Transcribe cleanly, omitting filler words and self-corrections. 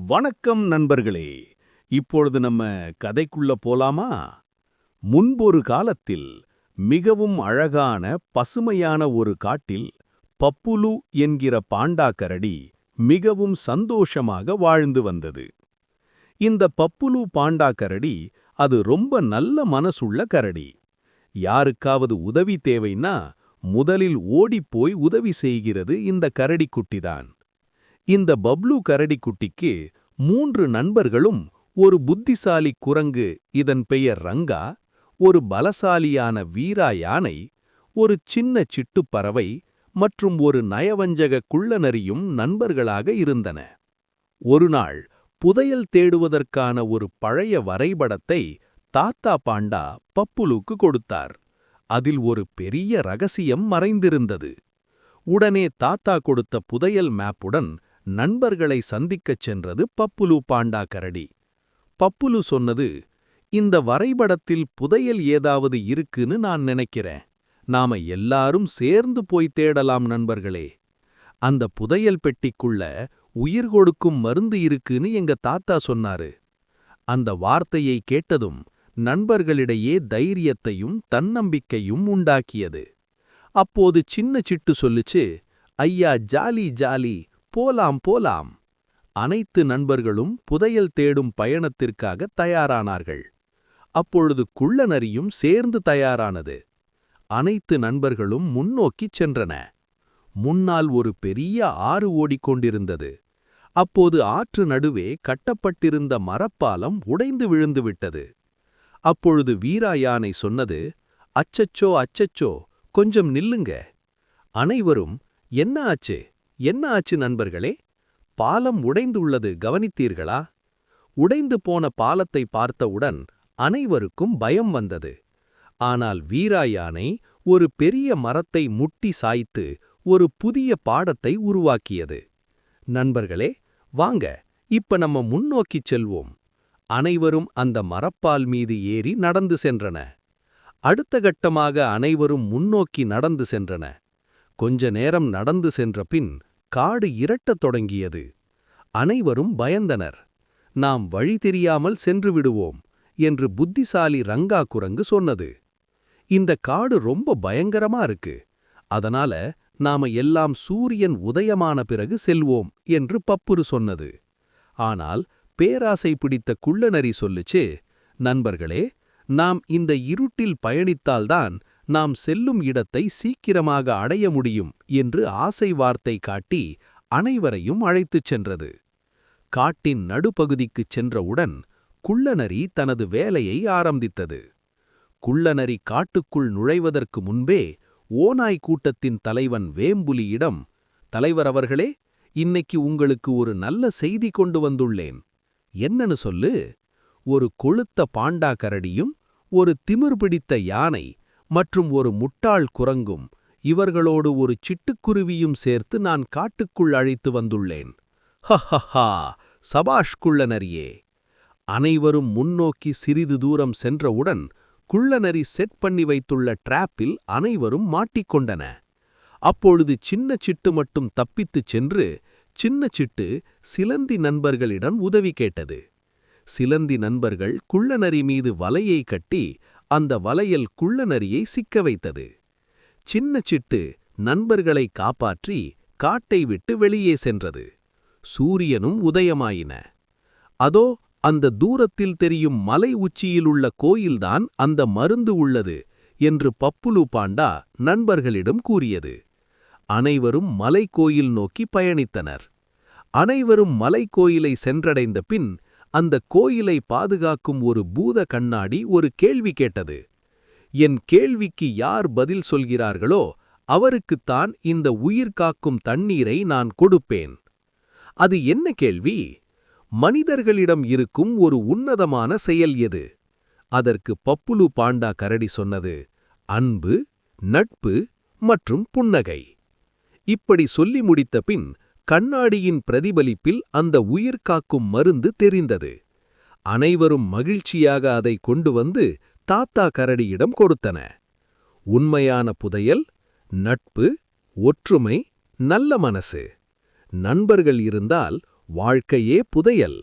வணக்கம் நண்பர்களே. இப்பொழுது நம்ம கதைக்குள்ள போலாமா? முன்பொரு காலத்தில் மிகவும் அழகான பசுமையான ஒரு காட்டில் பப்புலு என்கிற பாண்டா கரடி மிகவும் சந்தோஷமாக வாழ்ந்து வந்தது. இந்த பப்புலு பாண்டா கரடி அது ரொம்ப நல்ல மனசுள்ள கரடி. யாருக்காவது உதவி தேவைன்னா முதலில் ஓடிப்போய் உதவி செய்கிறது இந்த கரடிக்குட்டிதான். இந்த பப்ளு கரடிக்குட்டிக்கு 3 நண்பர்களும் ஒரு புத்திசாலி குரங்கு, இதன் பெயர் ரங்கா, ஒரு பலசாலியான வீரா யானை, ஒரு சின்ன சிட்டுப்பறவை மற்றும் ஒரு நயவஞ்சக குள்ளநரியும் நண்பர்களாக இருந்தன. ஒருநாள் புதையல் தேடுவதற்கான ஒரு பழைய வரைபடத்தை தாத்தா பாண்டா பப்புலுக்கு கொடுத்தார். அதில் ஒரு பெரிய ரகசியம் மறைந்திருந்தது. உடனே தாத்தா கொடுத்த புதையல் மேப்புடன் நண்பர்களை சந்திக்கச் சென்றது பப்புலு பாண்டா கரடி. பப்புலு சொன்னது, இந்த வரைபடத்தில் புதையல் ஏதாவது இருக்குன்னு நான் நினைக்கிறேன். நாம எல்லாரும் சேர்ந்து போய் தேடலாம் நண்பர்களே. அந்த புதையல் பெட்டிக்குள்ள உயிர் கொடுக்கும் மருந்து இருக்குன்னு எங்க தாத்தா சொன்னாரு. அந்த வார்த்தையை கேட்டதும் நண்பர்களிடையே தைரியத்தையும் தன்னம்பிக்கையும் உண்டாக்கியது. அப்போது சின்ன சிட்டு சொல்லுச்சு, ஐயா ஜாலி ஜாலி, போலாம் போலாம். அனைத்து நண்பர்களும் புதையல் தேடும் பயணத்திற்காக தயாரானார்கள். அப்பொழுது குள்ளநரியும் சேர்ந்து தயாரானது. அனைத்து நண்பர்களும் முன்னோக்கிச் சென்றன. முன்னால் ஒரு பெரிய ஆறு ஓடிக்கொண்டிருந்தது. அப்போது ஆற்று நடுவே கட்டப்பட்டிருந்த மரப்பாலம் உடைந்து விழுந்துவிட்டது. அப்பொழுது வீரா யானை சொன்னது, அச்சச்சோ அச்சச்சோ, கொஞ்சம் நில்லுங்க. அனைவரும், என்ன ஆச்சு என்ன ஆச்சு நண்பர்களே? பாலம் உடைந்துள்ளது, கவனித்தீர்களா? உடைந்து போன பாலத்தை பார்த்தவுடன் அனைவருக்கும் பயம் வந்தது. ஆனால் வீரா யானை ஒரு பெரிய மரத்தை முட்டி சாய்த்து ஒரு புதிய பாடத்தை உருவாக்கியது. நண்பர்களே, வாங்க இப்ப நம்ம முன்னோக்கிச் செல்வோம். அனைவரும் அந்த மரப்பால் மீது ஏறி நடந்து சென்றன. அடுத்த கட்டமாக அனைவரும் முன்னோக்கி நடந்து சென்றன. கொஞ்ச நேரம் நடந்து சென்ற பின் காடு இருட்டத் தொடங்கியது. அனைவரும் பயந்தனர். நாம் வழி தெரியாமல் சென்று விடுவோம் என்று புத்திசாலி ரங்கா குரங்கு சொன்னது. இந்த காடு ரொம்ப பயங்கரமா இருக்கு. அதனால நாம எல்லாம் சூரியன் உதயமான பிறகு செல்வோம் என்று பப்புரு சொன்னது. ஆனால் பேராசை பிடித்த குள்ளநரி சொல்லுச்சு, நண்பர்களே, நாம் இந்த இருட்டில் பயணித்தால்தான் நாம் செல்லும் இடத்தை சீக்கிரமாக அடைய முடியும் என்று ஆசை வார்த்தை காட்டி அனைவரையும் அழைத்துச் சென்றது. காட்டின் நடுப்பகுதிக்குச் சென்றவுடன் குள்ளநரி தனது வேலையை ஆரம்பித்தது. குள்ளநரி காட்டுக்குள் நுழைவதற்கு முன்பே ஓநாய் கூட்டத்தின் தலைவன் வேம்புலியிடம், தலைவர் அவர்களே, இன்னைக்கு உங்களுக்கு ஒரு நல்ல செய்தி கொண்டு வந்துள்ளேன். என்னன்னு சொல்லு. ஒரு கொழுத்த பாண்டா கரடியும் ஒரு திமிர் பிடித்த யானை மற்றும் ஒரு முட்டாள் குரங்கும் இவர்களோடு ஒரு சிட்டுக்குருவியும் சேர்த்து நான் காட்டுக்குள் அழைத்து வந்துள்ளேன். ஹஹஹா, சபாஷ் குள்ளநரியே. அனைவரும் முன்னோக்கி சிறிது தூரம் சென்றவுடன் குள்ளநரி செட் பண்ணி வைத்துள்ள டிராப்பில் அனைவரும் மாட்டிக்கொண்டன. அப்பொழுது சின்ன சிட்டு மட்டும் தப்பித்துச் சென்று சின்ன சிட்டு சிலந்தி நண்பர்களிடம் உதவி கேட்டது. சிலந்தி நண்பர்கள் குள்ளநரி மீது வலையை கட்டி அந்த வலையில் குள்ளநரியை சிக்க வைத்தது. சின்ன சிட்டு நண்பர்களை காப்பாற்றி காட்டை விட்டு வெளியே சென்றது. சூரியனும் உதயமாயின. அதோ அந்த தூரத்தில் தெரியும் மலை உச்சியிலுள்ள கோயில்தான் அந்த மருந்து உள்ளது என்று பப்புலு பாண்டா நண்பர்களிடம் கூறியது. அனைவரும் மலைக்கோயில் நோக்கி பயணித்தனர். அனைவரும் மலைக்கோயிலை சென்றடைந்த பின் அந்த கோயிலை பாதுகாக்கும் ஒரு பூத கண்ணாடி ஒரு கேள்வி கேட்டது. என் கேள்விக்கு யார் பதில் சொல்கிறார்களோ அவருக்குத்தான் இந்த உயிர் காக்கும் தண்ணீரை நான் கொடுப்பேன். அது என்ன கேள்வி? மனிதர்களிடம் இருக்கும் ஒரு உன்னதமான செயல் எது? அதற்கு பப்புலு பாண்டா கரடி சொன்னது, அன்பு, நட்பு மற்றும் புன்னகை. இப்படி சொல்லி முடித்த பின் கண்ணாடியின் பிரதிபலிப்பில் அந்த உயிர் காக்கும் மருந்து தெரிந்தது. அனைவரும் மகிழ்ச்சியாக அதை கொண்டு வந்து தாத்தா கரடியிடம் கொடுத்தன. உண்மையான புதையல், நட்பு, ஒற்றுமை, நல்ல மனசு. நண்பர்கள் இருந்தால் வாழ்க்கையே புதையல்.